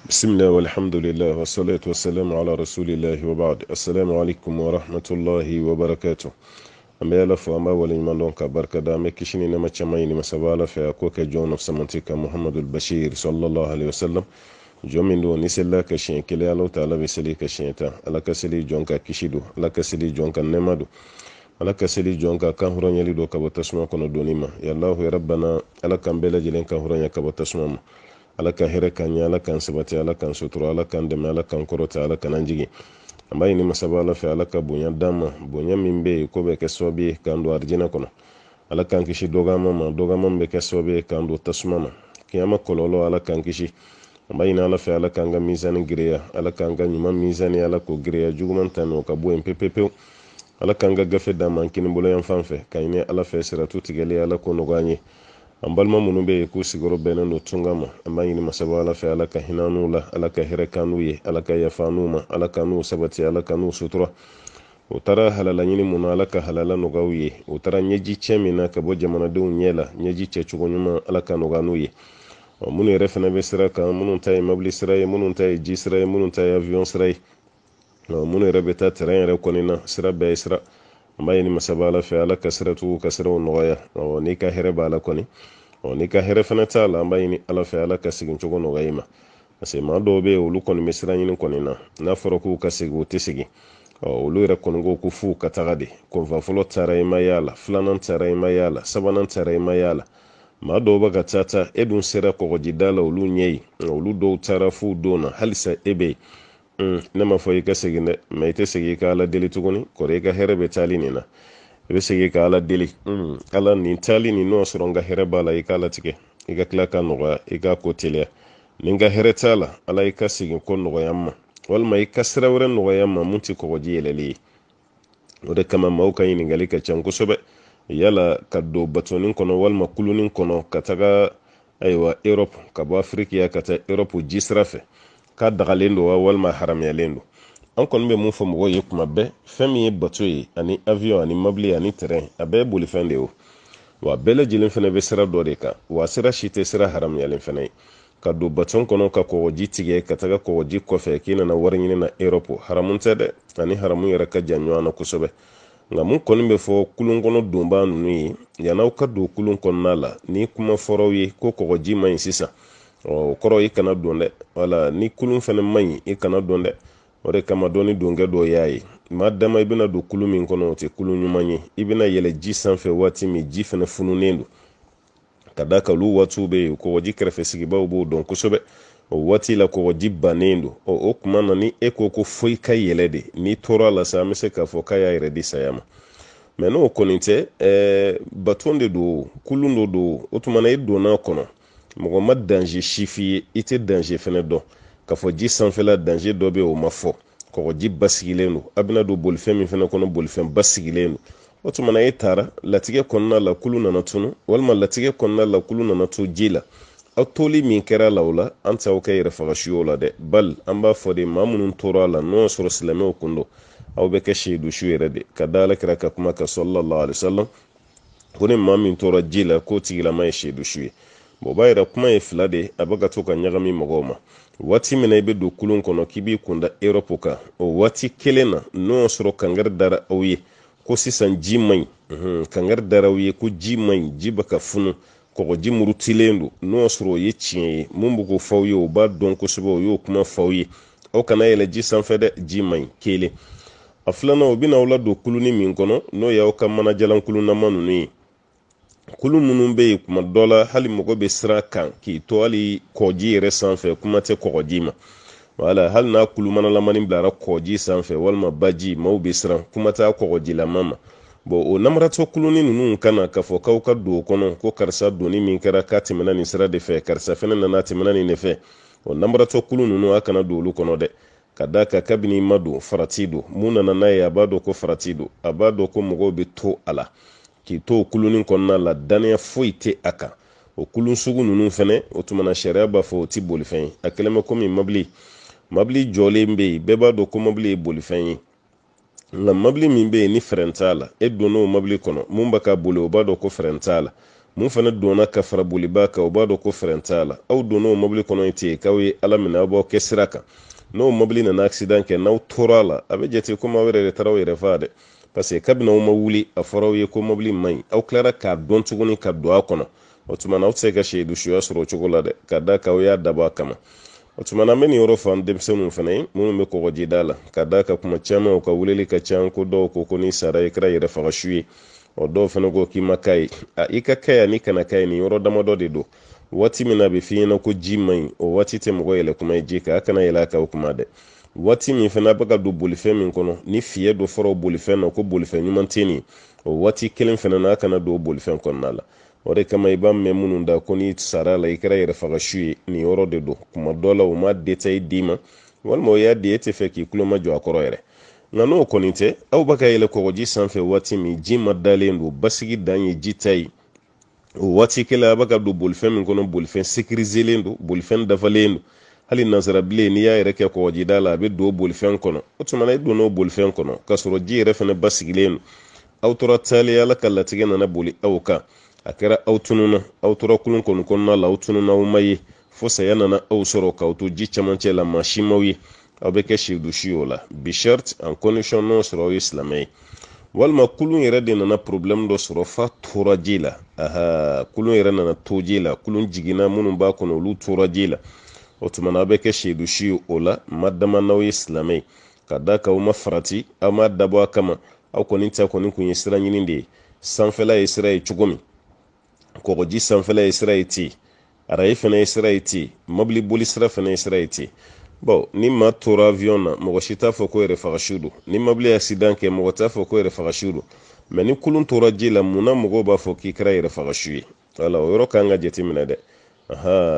بسم الله والحمد لله والصلاة والسلام على رسول الله وبعد السلام عليكم ورحمة الله وبركاته أما يلف وما وليمان دونك بركة دامي كشيني نما چمايني مسابالة في أكوك جون of سمنتك محمد البشير صلى الله عليه وسلم جومين دو نسلا كشين كلي الله تعالى بسلي كشين تا ألا كسلي جونك كشيدو ألا كسلي جونك نمادو ألا كسلي جونك كهران يلدو كبتسما كنو دونيما يا الله يا ربنا ألا كان بلا جلين كهران يكبتسما ala ka hɛrɛ kan ɲɛ ala kan sabati ala kan sutura ala kan dɛmɛ ala kan kɔrɔta ala kan jigi an b'a ɲini masaba ala fɛ ala ka bonya d'an ma bonya min bɛ yen ko bɛ kɛ sababu ye k'an don arijinɛ kɔnɔ ala kan kisi dɔgɔma ma dɔgɔma min bɛ kɛ sababu ye k'an don tasuma ma kiyama kɔlɔlɔ ala kan kisi an b'a ɲini ala fɛ ala k'an ka mizani giriya ala k'an ka ɲuman mizani ala k'o giriya juguman ta n'o ka bɔ yen pepepewu ala k'an ka gafe d'an ma an kini bolo yan fan fɛ ka ɲini ala fɛ siratu tigɛli ala k'o nɔgɔya an ye an balima minnu bɛ yen k'u sigiyɔrɔ bɛnnen don tunga ma an b'a ɲini masaba ala fɛ ala ka hinɛ n'u la ala ka hɛrɛ kan n'u ye ala ka yafa n'u ma ala ka n'u sabati ala ka n'u sutura o taara halala ɲini mun na ala ka halala nɔgɔya u ye o taara ɲɛji cɛ min na ka bɔ jamanadenw ɲɛ la ɲɛji cɛcogo ɲuman ala ka nɔgɔya n'u ye minnu yɛrɛ fana bɛ sira kan minnu ta ye mobili sira ye minnu ta ye ji sira ye minnu ta ye avion sira ye minnu yɛrɛ bɛ taa terrain yɛrɛ kɔni na sira bɛɛ ye sira an b'a ɲini masaba ala fɛ ala ka siratigiw ka siraw nɔgɔya n'i ka hɛrɛ b'a la kɔni n'i ka hɛrɛ fana t'a la an b'a ɲini ala fɛ ala ka segin cogo nɔgɔya i ma parce que maa dɔw bɛ yen olu kɔni bɛ sira ɲini kɔni na n'a fɔra k'u ka segin u tɛ segin olu yɛrɛ kɔni ko ko f'u ka taga de kunfan fɔlɔ taara i ma y'a la filanan taara i ma y'a la sabanan taara i ma y'a la maa dɔw bɛ ka taa e dun sera kɔgɔjida la olu ɲɛ ye olu dɔw taara f'u don na halisa e bɛ yen ne ma fɔ i ka segin dɛ mɛ i tɛ segin i ka ala deli tuguni kɔrɔ i ka hɛrɛ bɛ taali nin na i bɛ segin ka ala deli ala nin taali nin n'o sɔrɔ n ka hɛrɛ b'a la i k'a latigɛ i ka tila ka nɔgɔya i k'a ko teliya ni n ka hɛrɛ t'a la ala i ka segin ko nɔgɔya ma walima i ka sira wɛrɛ nɔgɔya ma mun tɛ kɔgɔji yɛlɛli ye o de kama maaw ka ɲininkali ka ca kosɛbɛ yala ka don batonin kɔnɔ walima kulunin kɔnɔ ka taga ayiwa Europe ka bɔ Afirikiya ka taa Europe ji sira fɛ k'a dagalen don wa walima haramuyalen don an kɔni bɛ mun fɔ mɔgɔw ye kuma bɛɛ fɛn min ye bato ye ani avion ani mobili ani terrain a bɛɛ ye bolifɛn de ye o wa bɛɛ lajɛlen fana bɛ sira dɔ de kan wa sira si tɛ sira haramuyalen fana ye ka don baton kɔnɔ ka kɔgɔji tigɛ ka taga kɔgɔji kɔfɛ k'i nana wari ɲini na Europe haramu tɛ dɛ ani haramu yɛrɛ ka jan ɲɔgɔn na kosɛbɛ nka mun kɔni bɛ fɔ kulun kɔnɔ donbaa ninnu ye yan'aw ka don kulun kɔnɔna la ni kuma fɔraw ye ko kɔgɔji man ɲi sisan o kɔrɔ i kana don dɛ wala ni kulun fana man ɲi i kana don dɛ o de kama dɔɔni donkɛ dɔ y'a ye maa dama i bɛna don kulu min kɔnɔ o tɛ kulu ɲuman ye i bɛna yɛlɛ ji sanfɛ waati min ji fana fununen don ka da ka olu waatiw bɛ yen kɔgɔji kɛrɛfɛ sigibaw b'o dɔn kosɛbɛ o waati la kɔgɔji bannen don o kuma na ni e ko foyi ka yɛlɛ de n'i tora la sa an bɛ se k'a fɔ k'a y'a yɛrɛ di saya ma mɛ n'o kɔni tɛ baton de don kulun dɔ don o tuma na e donna kɔnɔ mɔgɔ ma danger si f'i ye i tɛ danger fana dɔn ka fɔ ji sanfɛla danger dɔ bɛ o ma fɔ kɔgɔji basigilen don a bɛna don bolifɛn min fana kɔnɔ bolifɛn basigilen don o tuma na e taara latigɛ kɔnɔna la kulu nana tunu walima latigɛ kɔnɔna la kulu nana to ji la aw toli min kɛra la o la an t'aw kɛ yɛrɛ fagasiyo la dɛ bali an b'a fɔ de maa minnu tora a la n'o y'a sɔrɔ silamɛw kun don aw bɛ kɛ seyidu su yɛrɛ de ka da alakira ka kuma kan sallallahu alaihi wasallam ko ni maa min tora ji la k'o tigilama ye seyidu su ye o b'a yɛrɛ kuma ye fila de a bɛ ka to ka ɲagami mɔgɔw ma waati min na i bɛ don kulun kɔnɔ k'i b'i kunda Europe kan o waati kelen na n'o y'a sɔrɔ kangari dara aw ye ko sisan ji man ɲi kangari dara aw ye ko ji man ɲi ji bɛ ka funu kɔgɔji murutilen don n'o y'a sɔrɔ o ye tiɲɛ ye mun bɛ k'o f'aw ye o b'a dɔn kosɛbɛ o y'o kuma f'aw ye aw kana yɛlɛ ji sanfɛ dɛ ji man ɲi kelen a filanan o bɛna aw ladon kulunin min kɔnɔ n'o y'aw ka manajalan kulunama ninnu ye kulu minnu bɛ yen kuma dɔ la hali mɔgɔ bɛ sira kan k'i to hali kɔji yɛrɛ sanfɛ kuma tɛ kɔgɔji ma wala hali n'a kulu manalamani bilara kɔji sanfɛ walima baji maaw bɛ siran kuma t'a kɔgɔjilama ma o namaratɔ kulunin ninnu kana k'a fɔ k'aw ka don o kɔnɔ ko karisa donni min kɛra k'a tɛmɛna nin sira de fɛ karisa fana nana tɛmɛna nin de fɛ o namaratɔ kulu ninnu a kana don olu kɔnɔ dɛ ka da ka kabini ma don farati don mun nana n'a ye a b'a dɔn ko farati don a b'a dɔn ko mɔgɔw bɛ to a la k'i to kulunin kɔnɔna la daniya foyi tɛ a kan o kulun sugu ninnu fɛnɛ o tuma na sariya b'a fɔ o tɛ bolifɛn ye a kɛlen bɛ komi mobili jɔlen bɛ yen bɛɛ b'a dɔn ko mobili ye bolifɛn ye nka mobili min bɛ yen ni frein t'a la e donna o mobili kɔnɔ mun bɛ ka boli o b'a dɔn ko frein t'a la mun fana donna ka fara boliba ka o b'a dɔn ko fɛrɛn t'a la aw donna o mobili kɔnɔ ten k'aw ye ala minɛ aw b'aw kɛ sira kan n'o mobili nana accident kɛ n'aw tora a la a bɛ jate komi aw yɛrɛ de taara aw yɛrɛ faa dɛ parce que kabini aw ma wuli a fɔra aw ye ko mobili man ɲi aw tilara k'a dɔn tuguni ka don a kɔnɔ o tuma na aw tɛ se ka seyidu suya sɔrɔ o cogo la dɛ ka da k'aw y'a dabɔ a kama o tuma na an bɛ nin yɔrɔ fɔ an denmisɛnninw fana ye minnu bɛ kɔgɔjida la ka da ka kuma caman u ka weleli ka ca ko dɔw ko n'i sara i kɛra yɛrɛ faga su ye o dɔw fana ko k'i ma k'a ye i ka kɛ yan n'i kana k'a ye nin yɔrɔ damadɔ de don waati min na a bɛ f'i ɲɛna ko ji man ɲi o waati tɛ mɔgɔ yɛlɛ kuma ye ji kan a kana yɛlɛ a kan o kuma dɛ waati min fana a bɛ ka don bolifɛn min kɔnɔ ni fiyɛ dɔ fɔra o bolifɛn na ko bolifɛn ɲuman tɛ nin o waati kelen fana na a kana don o bolifɛn kɔnɔna la o de kama i b'a mɛn minnu da ko n'i sara la i kɛra yɛrɛ faga su ye nin yɔrɔ de don kuma dɔ la o ma détail d'i ma walima o y'a di e tɛ fɛ k'i tulo majɔ a kɔrɔ yɛrɛ nka n'o kɔni tɛ aw bɛ ka yɛlɛ kɔgɔji sanfɛ waati min ji ma dalen don basigi dan ye ji ta ye o waati kelen a bɛ ka don bolifɛn min kɔnɔ bolifɛn sécuriselen don bolifɛn dafalen don hali nansarabilen n'i y'a yɛrɛ kɛ kɔgɔjida la a bɛ don bolifɛn kɔnɔ o tuma na i donna o bolifɛn kɔnɔ k'a sɔrɔ ji yɛrɛ fana basigilen don aw tora taalen ala ka latigɛ nana boli aw kan a kɛra aw tununa aw tora kulun kɔni kɔnɔna la aw tununa aw ma ye fo saya nana aw sɔrɔ k'aw to ji camancɛ la maa si m'aw ye aw bɛ kɛ seyidu si o la bi shart en condition n'o sɔrɔ aw ye silamɛ ye walima kulun yɛrɛ de nana problème dɔ sɔrɔ fa tora ji la kulun yɛrɛ nana to ji la kulun jiginna minnu b'a kɔnɔ olu tora ji la o tuma na aw bɛ kɛ seyidu si o la ma dama n'aw ye silamɛ ye ka da k'aw ma farati aw ma dabɔ a kama aw kɔni ta kɔni kun ye sira ɲini de ye sanfɛla ye sira ye cogo min kɔgɔji sanfɛla ye sira ye ten araye fana ye sira ye ten mobili boli sira fana ye sira ye ten bon ni maa tora avion na mɔgɔ si t'a fɔ ko yɛrɛ faga su don ni mobili accident kɛ mɔgɔ t'a fɔ ko yɛrɛ faga su don mais ni kulun tora ji la munna mɔgɔw b'a fɔ k'i kɛra yɛrɛ faga su ye wala o yɔrɔ kan ka jateminɛ dɛ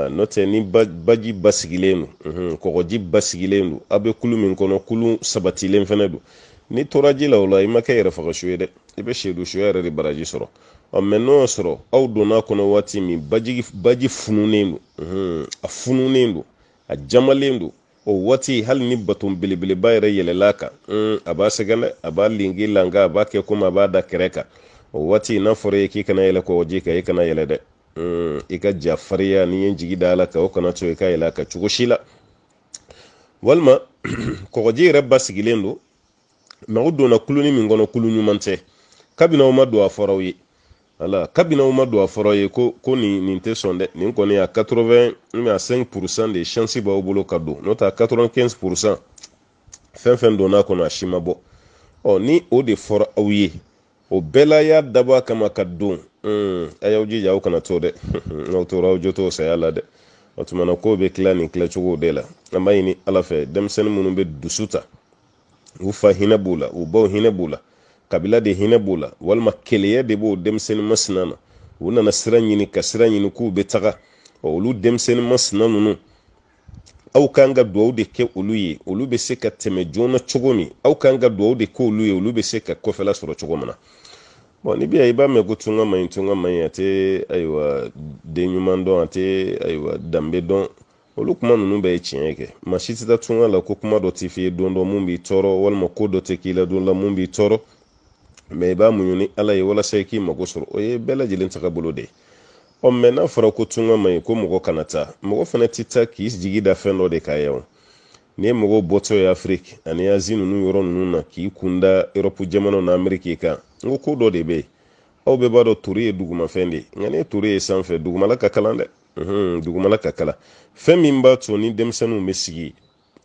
n'o tɛ ni baji basigilen don kɔgɔji basigilen don aw bɛ kulu min kɔnɔ kulu sabatilen fana don ni tora ji la o la i ma kɛ yɛrɛ faga su ye dɛ i bɛ seyidu suya yɛrɛ de baraji sɔrɔ mais n'o sɔrɔ aw donna kɔnɔ waati min baji fununen don a fununen don a jamalen don o waati hali ni baton belebeleba yɛrɛ yɛlɛla kan a b'a sɛgɛn dɛ a b'a lingi langa a b'a kɛ komi a b'a da kɛrɛ kan o waati n'a fɔra ye k'i kana yɛlɛ kɔgɔji kan i kana yɛlɛ dɛ i ka ja fariya n'i ye jigi da ala kan o kana to i ka yɛlɛ a kan cogo si la walima kɔgɔji yɛrɛ basigilen don mais aw donna kuluni min kɔnɔ kulu ɲuman tɛ kabini aw ma don a fɔra aw ye ala kabini aw ma don a fɔra ye ko nin tɛ sɔn dɛ nin kɔni a 85% de chance b'aw bolo ka don n'o tɛ 95% fɛn fɛn donna kɔnɔ a si ma bɔ ni o de fɔra aw ye o bɛɛ la y'a dabɔ a kama ka don a y'aw jija aw kana to dɛ n'aw tora aw jo t'o saya la dɛ o tuma na ko bɛ tila nin tilacogo de la an b'a ɲini ala fɛ denmisɛnnin minnu bɛ dusu ta u fa hinɛ b'u la u baw hinɛ b'u la kabila de hinɛ b'u la walima keleya de b'o denmisɛnnin masina na u nana sira ɲini ka sira ɲini k'u bɛ taga olu denmisɛnnin masina ninnu aw kan ka duwawu de kɛ olu ye olu bɛ se ka tɛmɛ joona cogo min aw kan ka duwawu de kɛ olu ye olu bɛ se ka kɔfɛla sɔrɔ cogo min na bon ni biya i b'a mɛn ko tunga man ɲi a tɛ ayiwa den ɲuman dɔn a tɛ ayiwa danbe dɔn olu kuma ninnu bɛɛ ye tiɲɛ kɛ maa si tɛ taa tunga la ko kuma dɔ t'i f'i ye don dɔ mun b'i tɔɔrɔ walima ko dɔ tɛ k'i la don la mun b'i tɔɔrɔ mais i b'a muɲu ni ala ye walasa i k'i mago sɔrɔ o ye bɛɛ lajɛlen tagabolo de ye mais n'a fɔra ko tunga man ɲi ko mɔgɔ kana taa mɔgɔ fana tɛ taa k'i jigi da fɛn dɔ de k'a ye o ni ye mɔgɔw bɔtɔ ye afiriki ani azi ninnu yɔrɔ ninnu na k'i kunda Europe jamanaw na Ameriki kan n ko dɔ de bɛ yen aw bɛɛ b'a dɔn tori ye dugumafɛn de ye nka ni tori ye sanfɛ dugumala ka kalan dɛ dugumala ka kalan fɛn min b'a to ni denmisɛnninw bɛ sigi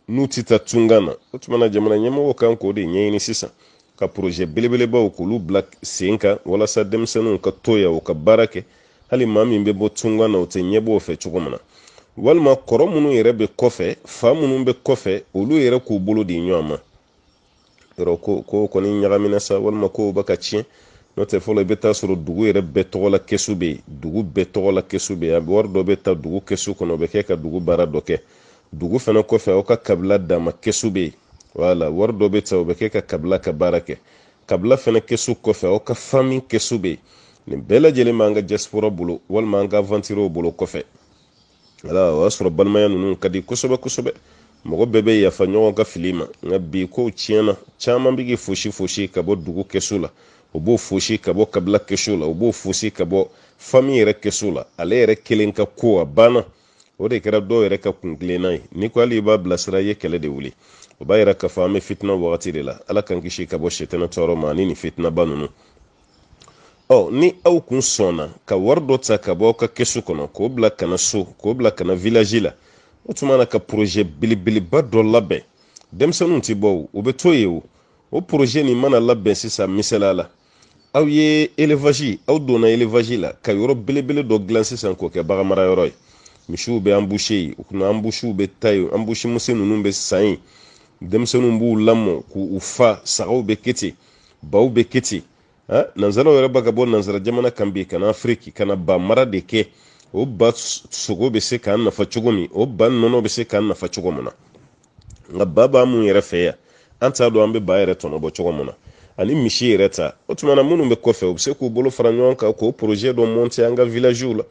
n'u tɛ taa tunga na o tuma na jamana ɲɛmɔgɔw kan k'o de ɲɛɲini sisan ka projet belebelebaw k'olu bila sen kan walasa denmisɛnninw ka to yan u ka baara kɛ hali maa min bɛ bɔ tunga na o tɛ ɲɛbɔ o fɛ cogo min na walima kɔrɔ minnu yɛrɛ bɛ kɔfɛ fa minnu bɛ kɔfɛ olu yɛrɛ k'u bolo di ɲɔgɔn ma yɔrɔ ko kɔni ɲagamina sa walima ko bɛ ka tiɲɛ n'o tɛ fɔlɔ i bɛ taa sɔrɔ dugu yɛrɛ bɛɛ tɔgɔ la kɛsu bɛ yen dugu bɛɛ tɔgɔ la kɛsu bɛ yen a bɛ wari dɔ bɛ ta dugu kɛsu kɔnɔ o bɛ kɛ ka dugu baara dɔ kɛ dugu fana kɔfɛ aw ka kabila dama kɛsu bɛ yen wala wari dɔ bɛ ta o bɛ kɛ ka kabila ka baara kɛ kabila fana kɛsu kɔfɛ aw ka fami kɛsu bɛ yen nin bɛɛ lajɛlen b'an ka diaspora bolo walima an ka aventurew bolo kɔfɛ wala o y'a sɔrɔ balimaya ninnu ka di kosɛbɛ kosɛbɛ mɔgɔ bɛɛ bɛ yafa ɲɔgɔn ka fili ma nka bi kow tiɲɛna caman bɛ k'i fosi ka bɔ dugu kɛsu la u b'o fosi ka bɔ kabila kɛsu la u b'o fosi ka bɔ famille yɛrɛ kɛso la ale yɛrɛ kelen ka ko a banna o de kɛra dɔw yɛrɛ ka kuntilenna ye ni ko hali i b'a bilasira i ye kɛlɛ de wuli o b'a yɛrɛ k'a fɔ an bɛ fitina wagati de la ala k'an kisi ka bɔ sitana tɔɔrɔ ma ani ni fitinaba ninnu ni aw kun sɔnna ka wari dɔ ta ka bɔ aw ka kɛsu kɔnɔ k'o bila kana so k'o bila kana village la o tuma na ka projet belebeleba dɔ labɛn denmisɛnninw ti bɔ o bɛ to yen o projet nin mana labɛn sisan misaliya la aw ye élevage aw donna élevage la ka yɔrɔ belebele dɔ dilan sisan k'o kɛ baganmara yɔrɔ ye misiw bɛ embouché yen u kunna embouches bɛ ta yen embouche misɛn ninnu bɛ san yen denmisɛnninw b'u lamɔ k'u fa sagaw bɛ kɛ ten baw bɛ kɛ ten nanzaraw yɛrɛ b'a ka bɔ nanzara jamana kan bi kana Afrique kana ba mara de kɛ o ba sogo bɛ se k'an nafa cogo min o ba nɔnɔ bɛ se k'an nafa cogo min na nka ba b'a mun yɛrɛ fɛ yan an t'a dɔn an bɛ ba yɛrɛ tɔnɔbɔ cogo min na ani misi yɛrɛ ta o tuma na minnu bɛ kɔfɛ u bɛ se k'u bolo fara ɲɔgɔn kan k'o projet dɔ monter an ka villagew la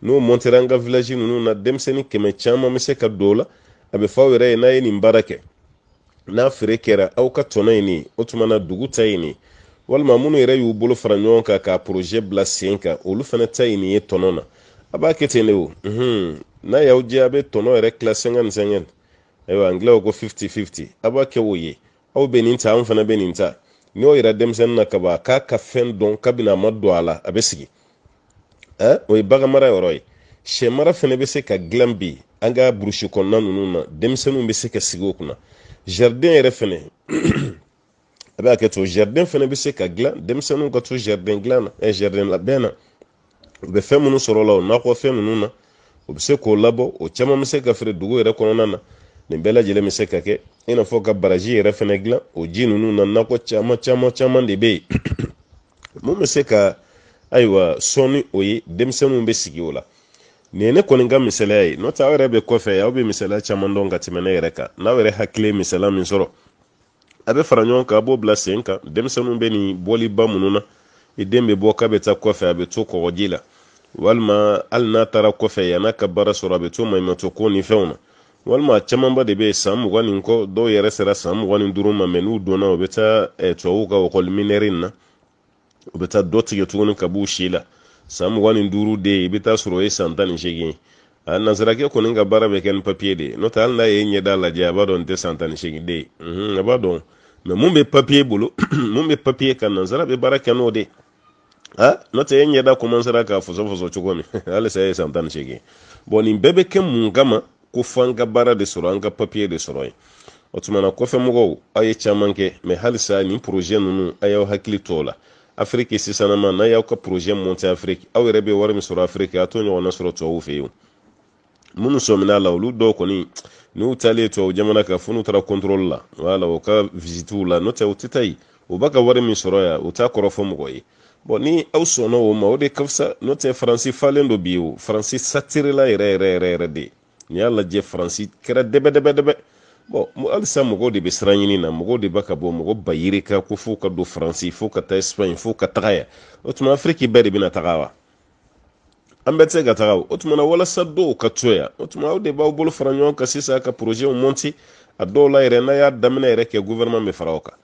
n'o montera an ka village ninnu na denmisɛnnin 100 caman bɛ se ka don o la a bɛ fɔ aw yɛrɛ ye n'a ye nin baara kɛ n'a feere kɛra aw ka tɔnɔ ye nin o tuma na dugu ta ye nin walima minnu yɛrɛ y'u bolo fara ɲɔgɔn kan k'a projet bila sen kan olu fana ta ye nin ye tɔnɔ na a b'a kɛ ten de o n'a y'aw jɛ a bɛ tɔnɔ yɛrɛ tila 50-50 ayiwa anglais ko 50-50 a b'a kɛ o ye aw bɛ nin ta anw fana bɛ nin ta n'o yɛrɛ denmisɛnnin na kaban k'a ka fɛn dɔn kabini a ma don a la a bɛ sigi o ye bagan mara yɔrɔ ye sɛ mara fana bɛ se ka dilan bi an ka burusi kɔnɔna ninnu na denmisɛnninw bɛ se ka sigi o kunna jardin yɛrɛ fana a bɛ kɛ to jardin fana bɛ se ka dilan denmisɛnninw ka to jardin dilan na jardin labɛn na u bɛ fɛn minnu sɔrɔ la o nakɔfɛn ninnu na u bɛ se k'o labɔ o caman bɛ se ka feere dugu yɛrɛ kɔnɔna na nin bɛɛ lajɛlen bɛ se ka kɛ i n'a fɔ ka baraji yɛrɛ fana dilan o ji ninnu na nakɔ caman de bɛ yen mun bɛ se ka ayiwa sɔn ni o ye denmisɛnninw bɛ sigi o la nin ye ne kɔni ka misaliya ye n'o tɛ aw yɛrɛ bɛ kɔfɛ aw bɛ misaliya caman dɔn ka tɛmɛ ne yɛrɛ kan n'aw yɛrɛ hakili ye misaliya min sɔrɔ a bɛ fara ɲɔgɔn kan a b'o bila sen kan denmisɛnninw bɛ nin bɔliba minnu na i den bɛ bɔ k'a bɛ taa kɔfɛ a bɛ to kɔgɔji la walima hali n'a taara kɔfɛ yan'a ka baara sɔrɔ a bɛ to maɲumatɔ ko ni fɛnw na walima camanba de bɛ yen san 20 ni kɔ dɔw yɛrɛ sera san 25 ma mɛ n'u donna u bɛ taa tubabuw ka école minière na u bɛ taa dɔ tigɛ tuguni ka b'u si la san 25 de i bɛ taa sɔrɔ o ye san 18 ye a nansarakɛ kɔni ka baara bɛ kɛ ni papier de ye n'o tɛ hali n'a ye ɲɛda lajɛ a b'a dɔn n tɛ san 18 de ye a b'a dɔn mɛ mun bɛ papier bolo mun bɛ papier kan nansara bɛ baara kɛ n'o de n'o tɛ e ɲɛda commencera ka fɔsɔfɔsɔ cogo min hali sa ye san 18 bon nin bɛɛ bɛ kɛ mun kama ko fɔ an ka baara de sɔrɔ an ka papier de sɔrɔ yen o tuma na kɔfɛ mɔgɔw aw ye caman kɛ mɛ halisa nin projet ninnu a y'aw hakili to o la Afrique sisanama n'a y'aw ka projet monter Afrique aw yɛrɛ bɛ wari min sɔrɔ Afrique a t'o ɲɔgɔnna sɔrɔ tubabuw fɛ yen minnu sɔminna la olu dɔw kɔni n'u taalen tubabu jamana kan fo n'u taara contrôle la wala o ka visitiw la n'o tɛ u tɛ taa yen u b'a ka wari min sɔrɔ yan u t'a kɔrɔ fɔ mɔgɔ ye bon ni aw sɔnna o ma o de ka fisa n'o tɛ faransi falen dɔ bi o faransi satirila yɛrɛ de n'i y'a lajɛ faransi kɛra dɛbɛ bon halisa mɔgɔw de bɛ siran ɲini na mɔgɔw de b'a ka bɔ mɔgɔ ba yirika ko fo ka don faransi fo ka taa Espagne fo ka taga yan o tuma Afrique bɛɛ de bɛna taga wa an bɛ se ka taga o tuma na walasa dɔw ka to yan o tuma aw de b'aw bolo fara ɲɔgɔn kan sisan ka projet monter a dɔw la yɛrɛ n'a y'a daminɛ yɛrɛ kɛ gouvernement bɛ fara o kan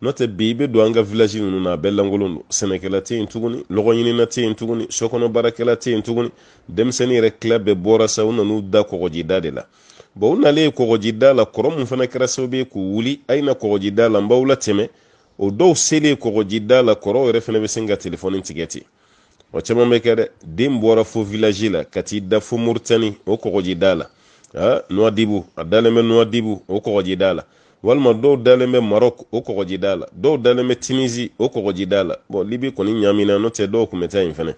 n'o tɛ bi i bɛ don an ka village ninnu na a bɛɛ lankolon don sɛnɛkɛla tɛ yen tuguni lɔgɔ ɲinina tɛ yen tuguni sokɔnɔ baarakɛla tɛ yen tuguni denmisɛnnin yɛrɛ tila bɛɛ bɔra sa u nan'u da kɔgɔjida de la bon u nalen kɔgɔjida la kɔrɔ mun fana kɛra sababu ye k'u wuli a ye na kɔgɔjida la n b'aw latɛmɛ o dɔw selen kɔgɔjida la kɔrɔw yɛrɛ fana bɛ sin ka telefɔni tigɛ ten o caman bɛ kɛ dɛ den bɔra fo village la ka t'i da fo Mauritanie o kɔgɔjida la Nouadhibou a dalen bɛ Nouadhibou o kɔgɔjida la walima dɔw dalen bɛ Maroc o kɔgɔjida la dɔw dalen bɛ Tunisie o kɔgɔjida la bon Libi kɔni ɲamina n'o tɛ dɔw tun bɛ taa yen fana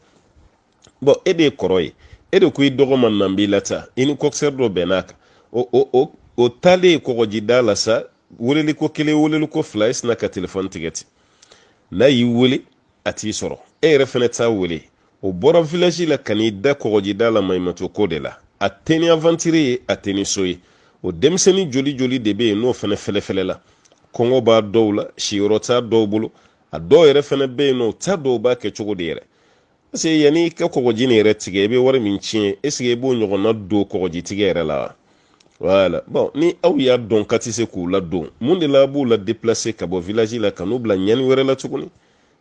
bon e de ye kɔrɔ ye e de ko i dɔgɔ ma nan b'i la ta i ni coxeur dɔ bɛnn'a kan o taalen kɔgɔjida la sa weleliko kelen weleliko fila e sina ka telefɔni tigɛ ten n'a y'i wele a t'i sɔrɔ e yɛrɛ fana t'a wele o bɔra village la ka n'i da kɔgɔjida la maɲumatɔ ko de la a tɛ ni aventure ye a tɛ ni so ye o denmisɛnnin joli de bɛ yen n'o fana fɛlɛfɛlɛ la kɔngɔ b'a dɔw la siyɔrɔ t'a dɔw bolo a dɔw yɛrɛ fana bɛ yen nɔ o t'a dɔw b'a kɛ cogo de yɛrɛ parce que yanni i ka kɔgɔji nin yɛrɛ tigɛ i bɛ wari min tiɲɛ est ce que i b'o ɲɔgɔnna don kɔgɔji tigɛ yɛrɛ la voilà bon ni aw y'a dɔn ka tɛ se k'u ladon mun de la a b'u la déplacer ka bɔ village la ka n'u bila ɲani wɛrɛ la tuguni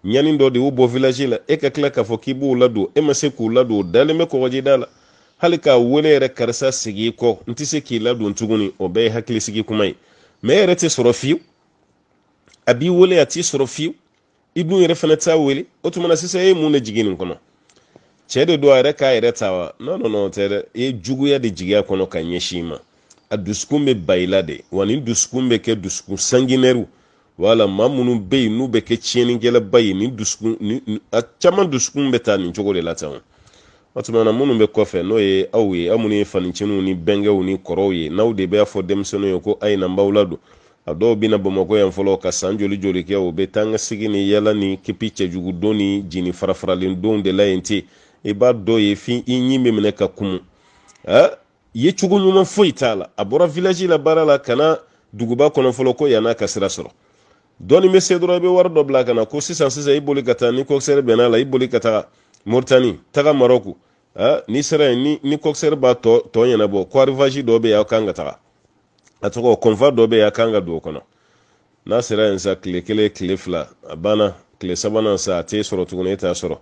ɲani dɔ de y'u bɔ village la e ka tila k'a fɔ k'i b'u ladon e ma se k'u ladon dalen bɛ kɔgɔjida la hali k'a wele yɛrɛ karisa sigi i kɔ n tɛ se k'i ladon tuguni o bɛɛ ye hakilisigi kuma ye mais e yɛrɛ tɛ sɔrɔ fiyewu a b'i wele a t'i sɔrɔ fiyewu i dun yɛrɛ fana t'a wele o tuma na sisan e ye mun de jigin nin kɔnɔ cɛ de don a yɛrɛ k'a yɛrɛ ta wa non tɛ dɛ i ye juguya de jigiya kɔnɔ ka ɲɛsin i ma a dusukun bɛ ba i la de wa nin dusukun bɛ kɛ dusukun sanguinaire wala maa minnu bɛ yen n'u bɛ kɛ tiɲɛnikɛlaba ye nin dusukun a caman dusukun bɛ taa nin cogo de la tan o tuma na minnu bɛ kɔfɛ n'o ye aw ye aw minnu ye faniciniw ni bɛnkɛw ni kɔrɔw ye n'aw de bɛ fɔ denmisɛnninw ye ko a ye na n b'aw ladon a dɔw bɛna bamakɔ yan fɔlɔ ka san joli joli kɛ o bɛ taa n ka sigi ni yala ni kipi cɛjugu don ni jini farafaralen don de la yen ten i b'a dɔw ye f'i ɲi bɛ minɛ ka kumu ye cogo ɲuman foyi t'a la a bɔra village la baara la ka na duguba kɔnɔ fɔlɔ ko yan'a ka sira sɔrɔ dɔɔni bɛ se dɔrɔn i bɛ wari dɔ bila ka na ko sisan i boli ka taa ni coxeur bɛn'a la i boli ka taga Mauritanie taga Maroc ni sera yen ni coxeur b'a tɔ ɲɛnabɔ ko arrivage dɔ bɛ yen aw kan ka taga a tɔgɔ convoi dɔ bɛ yen a kan ka don o kɔnɔ n'a sera yen sa tile kelen tile fila a banna tile sabanan sa a t'e sɔrɔ tuguni e t'a sɔrɔ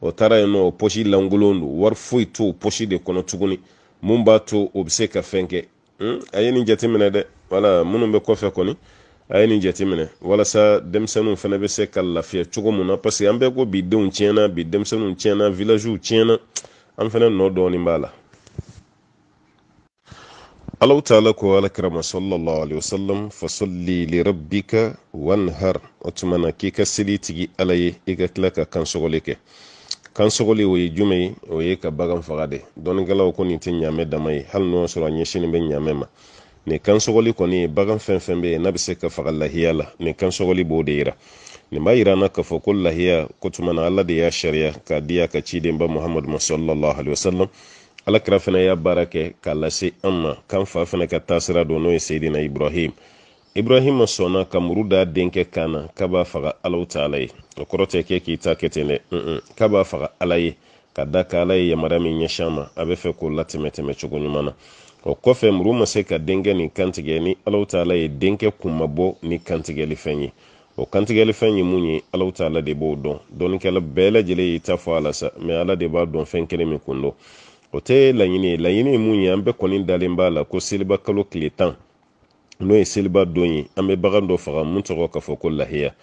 o taara yen nɔ o poche lankolon don wari foyi t'o poche de kɔnɔ tuguni mun b'a to o bɛ se ka fɛn kɛ a ye nin jateminɛ dɛ wala minnu bɛ kɔfɛ kɔni a ye nin jateminɛ walasa denmisɛnninw fana bɛ se ka lafiya cogo min na parce que an bɛɛ ko bi denw tiɲɛna bi denmisɛnninw tiɲɛna villagew tiɲɛna an fana nɔ dɔɔnin b'a la Allahu ta'ala ko alakirama sallallahu alaihi wasallam fasalli li rabbika wanhar o tuma na k'i ka seli tigi ala ye i ka tila ka kansɔgɔli kɛ kansɔgɔli o ye jumɛn ye o ye ka bagan faga de dɔnnikɛlaw ko nin tɛ ɲaamɛ dama ye hali n'o sɔrɔ a ɲɛsinnen bɛ ɲaamɛ ma nin kansɔgɔli kɔni ye bagan fɛn fɛn bɛ yen n'a bɛ se ka faga lahiya la nin kansɔgɔli b'o de yira nin b'a yira an na k'a fɔ ko lahiya ko tuma na ala de y'a sariya k'a di a ka cidenba muhamadu ma sallallahu alaihi wasallam alakira fana y'a baara kɛ k'a lase an ma k'an fa fana ka taasira don n'o ye seyidina ibrahim sɔnna ka muru da denkɛ kan na k'a b'a faga Alahu Taala ye o kɔrɔ tɛ k'i ta kɛ ten dɛ k'a b'a faga ala ye ka da ka ala ye yamaruya min ɲɛsin ma a bɛ fɛ k'o latɛmɛ cogo ɲuman na o kɔfɛ muru ma se ka denkɛ nin kantigɛ ni Alahu Taala ye denkɛ kunmabɔ ni kantigɛli fɛn ye o kantigɛli fɛn ye mun ye Alahu Taala de b'o dɔn dɔnnikɛla bɛɛ lajɛlen y'i ta fɔ a la sa mais ala de b'a dɔn fɛn kelen min kun don o tɛ laɲini ye mun ye an bɛɛ kɔni dalen b'a la ko seliba kalo tile 10 n'o ye seliba don ye an bɛ bagan dɔ faga mun tɔgɔ ka fɔ ko lahiya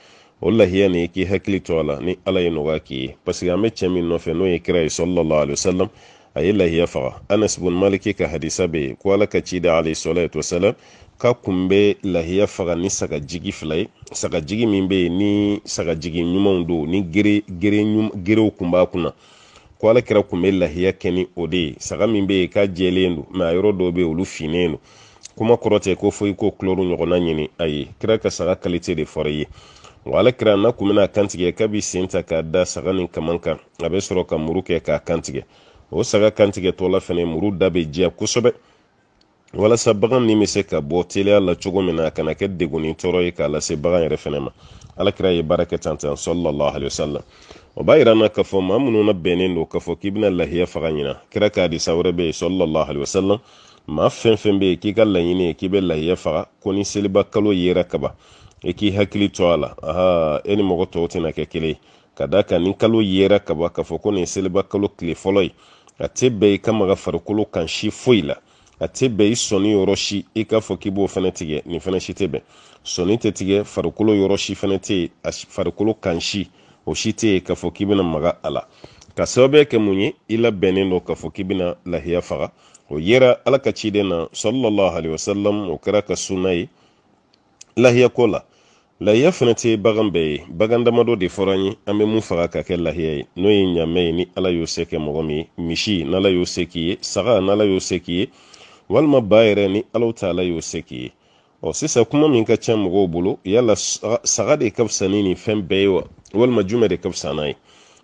o lahiya ni k'i hakili to a la ni ala ye nɔgɔya k'i ye parce que an bɛ cɛ min nɔfɛ n'o ye kira ye sallallahu alaihi wasallam a ye lahiya faga Anas bin Maliki ka hadisa bɛ yen ko ala ka cida alayhi salatu wasalam ka kun bɛ lahiya faga ni sagajigi fila ye sagajigi min bɛ yen ni sagajigi ɲumanw don ni gerew kun b'a kunna ko ala kira kun bɛ lahiya kɛ ni o de ye saga min bɛ yen k'a jɛlen don mais a yɔrɔ dɔw bɛ yen olu finnen don kuma kɔrɔ tɛ ko foyi ko kulɔru ɲɔgɔnna ɲini ayi kira ka saga qualité de fɔra i ye wa ala kira n'a kun bɛna kantigɛ k'a bɛ sen ta k'a da saga nin kaman kan a bɛ sɔrɔ ka muru kɛ k'a kantigɛ o saga kantigɛ tɔla fɛnɛ muru da bɛ jɛ kosɛbɛ walasa bagan nin bɛ se ka bɔ teliya la cogo min na a kana kɛ degun ni tɔɔrɔ ye k'a lase bagan yɛrɛ fɛnɛ ma ala kira ye baara kɛ tan sallallahu alaihi wasallam o b'a yira na k'a fɔ maa minnu na bɛnnen don k'a fɔ k'i bɛna lahiya faga ɲina kira ka hadisa wɛrɛ bɛ yen sallallahu alaihi wasallam maa fɛn fɛn bɛ yen k'i ka laɲini ye k'i bɛ lahiya faga ko ni seliba kalo yera kaba i k'i hakili to a la e ni mɔgɔ tɔw tɛna kɛ kelen ye ka da kan ni kalo yera kaba k'a fɔ ko nin seliba kalo tile fɔlɔ ye a tɛ bɛn i ka maga farikolo kan si foyi la a tɛ bɛn i sɔnni yɔrɔ si i k'a fɔ k'i b'o fɛnɛ tigɛ nin fɛnɛ si tɛ bɛn sɔnni tɛ tigɛ farikolo yɔrɔ si fɛnɛ tɛ yen a farikolo kan si o si tɛ yen k'a fɔ k'i bɛna maga a la ka sababuya kɛ mun ye i labɛnnen don k'a fɔ k'i bɛna lahiya faga o yera ala ka ciden na sallallahu alaihi wasallam o kɛra ka sunna ye lahiya ko la lahiya fɛnɛ tɛ bagan bɛɛ ye bagan damadɔ de fɔra an ye an bɛ mun faga ka kɛ lahiya ye n'o ye ɲamɛ ye ni ala y'o se kɛ mɔgɔ min ye misi n'ala y'o se k'i ye saga n'ala y'o se k'i ye walima ba yɛrɛ ni Alahu Taala y'o se k'i ye sisan kuma min ka ca mɔgɔw bolo yala saga de ka fisa ni nin fɛn bɛɛ ye wa walima jumɛn de ka fisa n'a ye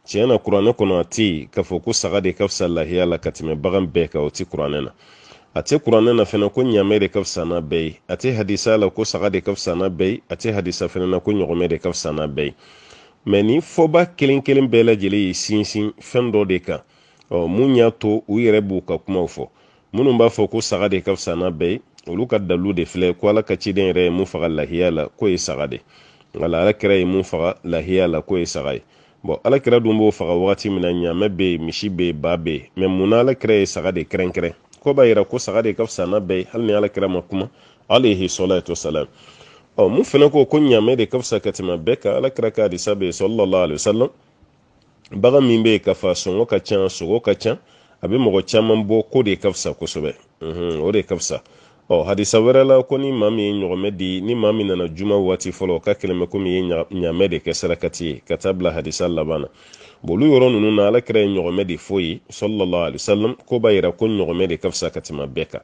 tiɲɛ na kuranɛ kɔnɔ a tɛ yen k'a fɔ ko saga de ka fisa lahiya la ka tɛmɛ bagan bɛɛ kan o tɛ kuranɛ na a tɛ kuranɛ na fɛnɛ ko ɲamɛ de ka fisa n'a bɛɛ ye a tɛ hadisa la ko saga de ka fisa n'a bɛɛ ye a tɛ hadisa fɛnɛ na ko ɲɔgɔmɛ de ka fisa n'a bɛɛ ye mais ni fɔba kelen kelen bɛɛ lajɛlen ye sinsin fɛn dɔ de kan mun y'a to u yɛrɛ b'u ka kumaw fɔ minnu b'a fɔ ko saga de ka fisa n'a bɛɛ ye olu ka dalu de filɛ ko ala ka ciden yɛrɛ ye mun faga lahiya la ko ye saga de wala alakira ye mun faga lahiya la ko ye saga ye bon alakira dun b'o faga wagati min na ɲaamɛ bɛ yen misi bɛ yen ba bɛ yen mais mun na alakira ye saga de kɛrɛnkɛrɛn ko b'a yira ko saga de ka fisa n'a bɛɛ ye hali ni alakira ma kuma alayhi salatu wasalam mun fana ko ɲaamɛ de ka fisa ka tɛmɛ bɛɛ kan alakira ka hadisa bɛ yen sallallahu alaihi wasallam bagan min bɛ yen ka fa sɔngɔ ka ca sogo ka ca a bɛ mɔgɔ caman bɔ ko de ka fisa kosɛbɛ o de ka fisa hadisa wɛrɛ la ko ni maa min ye ɲɔgɔmɛ di ni maa min nana juma waati fɔlɔ o ka kɛlɛmɛ komi ye ɲaamɛ de kɛ sarakati ye ka taa bila hadisa laban na olu yɔrɔ ninnu na alakira ye ɲɔgɔmɛ de fɔ ye sallallahu alaihi wasallam ko b'a yira ko ɲɔgɔmɛ de ka fisa ka tɛmɛ bɛɛ kan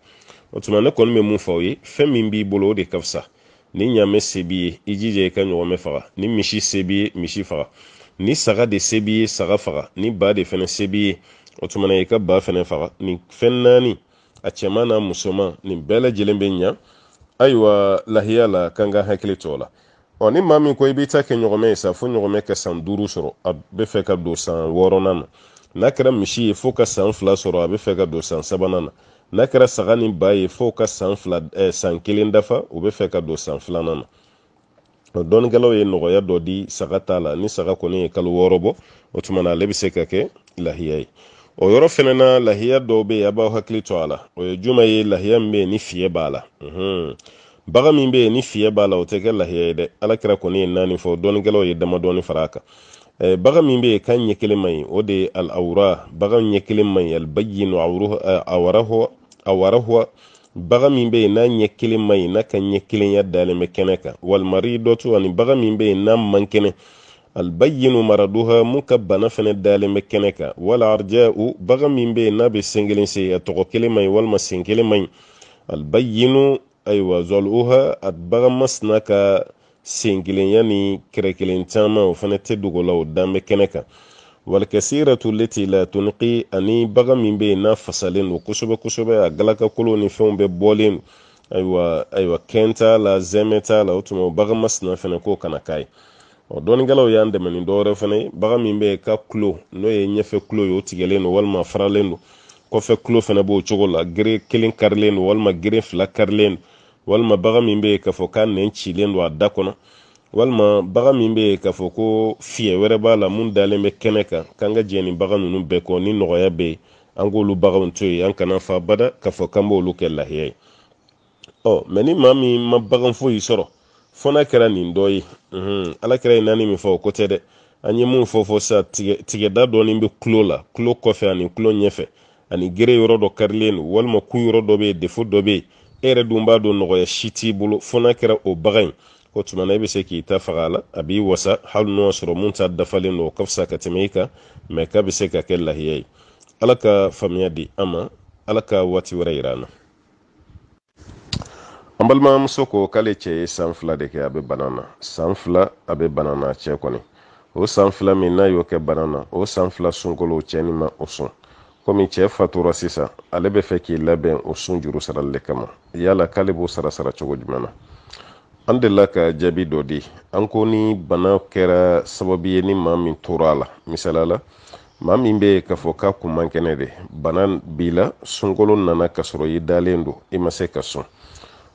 o tuma ne kɔni bɛ mun fɔ aw ye fɛn min b'i bolo o de ka fisa ni ɲaamɛ se b'i ye i jija i ka ɲɔgɔmɛ faga ni misi se b'i ye misi faga ni saga de se b'i ye saga faga ni ba de fɛnɛ se b'i ye o tuma na i ka ba fɛnɛ faga ni fɛn naani a cɛman n'a musoman nin bɛɛ lajɛlen bɛ ɲa ayiwa lahiya la kan ka hakili to la ni maa min ko i b'i ta kɛ ɲɔgɔmɛ ye sa fo ɲɔgɔmɛ ka san 5 sɔrɔ a bɛ fɛ ka don san 6nan na n'a kɛra misi ye fo ka san 2 sɔrɔ a bɛ fɛ ka don san 3nan na n'a kɛra saga ni ba ye fo ka san 1 dafa o bɛ fɛ ka don san 2nan na dɔnnikɛlaw ye nɔgɔya dɔ di saga t'a la ni saga kɔni ye kalo 6 bɔ o tuma na ale bɛ se ka kɛ lahiya ye o yɔrɔ fɛnɛ na lahiya dɔw bɛ yen a b'aw hakili to a la o ye juma ye lahiya min bɛ yen ni fiɲɛ b'a la bagan min bɛ yen ni fiɲɛ b'a la o tɛ kɛ lahiya ye dɛ alakira kɔni ye 4 fɔ dɔnnikɛlaw ye damadɔni fara a kan bagan min bɛ yen kan ɲɛ kelen man ɲi o de ye al-awra bagan ɲɛ kelen man ɲi al-bayyinu awarahu bagan min bɛ yen n'a ɲɛ kelen man ɲi n'a ka ɲɛ kelenya dalen bɛ kɛnɛ kan walmaridatu ani bagan min bɛ yen n'a man kɛnɛ albayyinu maraduha mun ka bana fɛnɛ dalen bɛ kɛnɛ kan wala arja'u bagan min bɛ yen n'a bɛ sen kelen se a tɔgɔ kelen man ɲi walima sen kelen man ɲi albayyinu ayiwa zɔluha a bagan masina ka sen kelenya ni kɛrɛ kelen caman o fɛnɛ tɛ dogo la o dan bɛ kɛnɛ kan walikasiratu lati la tunqi ani bagan min bɛ yen n'a fasalen don kosɛbɛ kosɛbɛ a galakakolo ni fɛnw bɛ bɔlen ayiwa kɛn t'a la zɛmɛ t'a la o tuma bagan masina fɛnɛ k'o kana k'a ye dɔnnikɛlaw y'an dɛmɛ ni dɔwɛrɛ fɛnɛ ye bagan min bɛ yen ka kulo n'o ye ɲɛfɛ kulo ye o tigɛlen don walima faralen don kɔfɛ kulo fɛnɛ b'o cogo la gere kelen karilen don walima gere 2 karilen don walima bagan min bɛ yen k'a fɔ k'a nɛn cilen don a da kɔnɔ walima bagan min bɛ yen k'a fɔ ko fiyɛ wɛrɛ b'a la mun dalen bɛ kɛnɛ kan k'an ka jɛ ni bagan ninnu bɛɛ kɔ ni nɔgɔya bɛ yen an k'olu baganw to yen an kana fa bada k'a fɔ k'an b'olu kɛ lahiya ye mɛ ni maa min ma bagan foyi sɔrɔ fo n'a kɛra nin dɔ ye alakira ye 4 min fɔ o ko tɛ dɛ an ye mun fɔ sa tigɛda dɔɔni bɛ kulo la kulo kɔfɛ ani kulo ɲɛfɛ ani gere yɔrɔ dɔ karilen don walima ku yɔrɔ dɔ bɛ yen defo dɔ bɛ yen e yɛrɛ dun b'a dɔn nɔgɔya si t'i bolo fo n'a kɛra o bagan in o tuma na e bɛ se k'i ta faga a la a b'i wasa hali n'o y'a sɔrɔ mun ta dafalen don o ka fisa ka tɛmɛ i kan mɛ k'a bɛ se ka kɛ lahiya ye ala ka faamuya di an ma ala ka waati wɛrɛ yira an na an balimamuso ko k'ale cɛ ye san 2 de kɛ a bɛ bana na san 2 a bɛ bana na cɛ kɔni o san 2 min n'a y'o kɛ bana na o san 2 sunkalo cɛ ni ma o sɔn komi cɛ fatura sisan ale bɛ fɛ k'i labɛn o sun juru sarali de kama yala k'ale b'o sara cogo jumɛn na an delila ka jaabi dɔ di an ko ni bana kɛra sababu ye ni maa min tora a la misala la maa min bɛ k'a fɔ k'a kun man kɛnɛ de bana b'i la sunkalo nana ka sɔrɔ i dalen don i ma se ka sɔn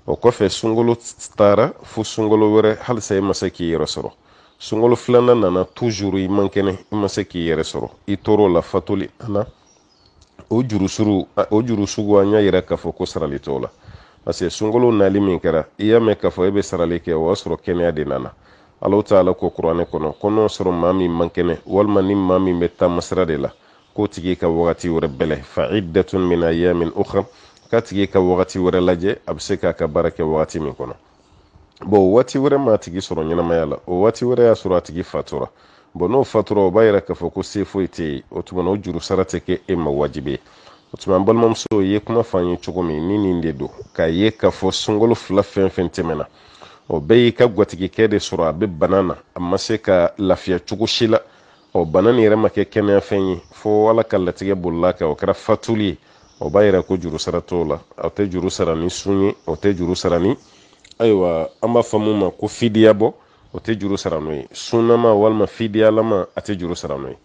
o kɔfɛ sunkalo taara fo sunkalo wɛrɛ halisa i ma se k'i yɛrɛ sɔrɔ sunkalo 2nan nana toujours i man kɛnɛ i ma se k'i yɛrɛ sɔrɔ i tor'o la fatuli ana o juru sugu an y'a yira k'a fɔ ko sarali t'o la parce que sunkalo nali min kɛra i y'a mɛn k'a fɔ e bɛ sarali kɛ o y'a sɔrɔ kɛnɛya de nana Allahu Ta'ala ko kuranɛ kɔnɔ ko n'o sɔrɔ maa min man kɛnɛ walima ni maa min bɛ taama sira de la k'o tigi ka wagati wɛrɛ bɛlɛ fa iddatun min ayyamin ukhra k'a tigi ka wagati wɛrɛ lajɛ a bɛ se k'a ka baara kɛ wagati min kɔnɔ bon waati wɛrɛ ma tigi sɔrɔ ɲɛnamaya la o waati wɛrɛ y'a sɔrɔ a tigi fatura bon n'o fatura o b'a yira k'a fɔ ko se foyi tɛ yen o tuma na o juru sara tɛ kɛ e ma wajibi ye o tuma an balimamuso ye kuma fɔ an ye cogo min ni nin de don k'a ye k'a fɔ sunkalo 2 fɛn fɛn tɛmɛna o bɛɛ y'i ka gwatigikɛ de sɔrɔ a bɛ bana na a ma se ka lafiya cogo si la bana nin yɛrɛ ma kɛ kɛnɛya fɛn ye fo ala ka latigɛ bolila kan o kɛra fatuli ye o b'a yira ko juru sara t'o la o tɛ juru sara ni sun ye o tɛ juru sara ni ayiwa an b'a fɔ mun ma ko fidiya bɔ o tɛ juru sara n'o ye sunnama walima fidiyalama a tɛ juru sara n'o ye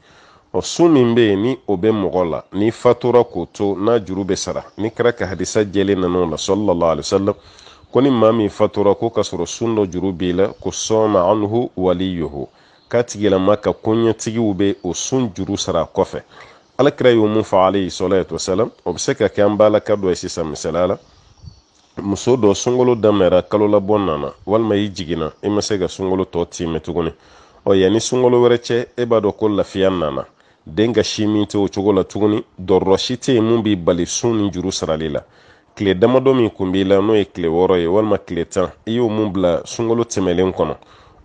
sun min bɛ yen ni o bɛ mɔgɔ la ni fatura k'o to n'a juru bɛ sara ni kɛra ka hadisa jɛlen nan'o la sallallahu alaihi wasallam koni mami fatura ko kasoro sunno juru bila ko soma anhu waliyuhu katigila maka kunya tigi ube o sun juru sara kofe alakira yo mun fa alayhi salatu wasalam obseka kambala kado sisa misalala muso do sungolo damera kalola bonnana walma yijigina emasega sungolo to time tuguni o yani sungolo wereche ebado ko lafiyan nana denga shimite o chogola tuguni doroshite mun bi bali sun juru saralila kile damado mi kumbila no e kile woro e walma kile tan iyo mun bla sungolo temelen kono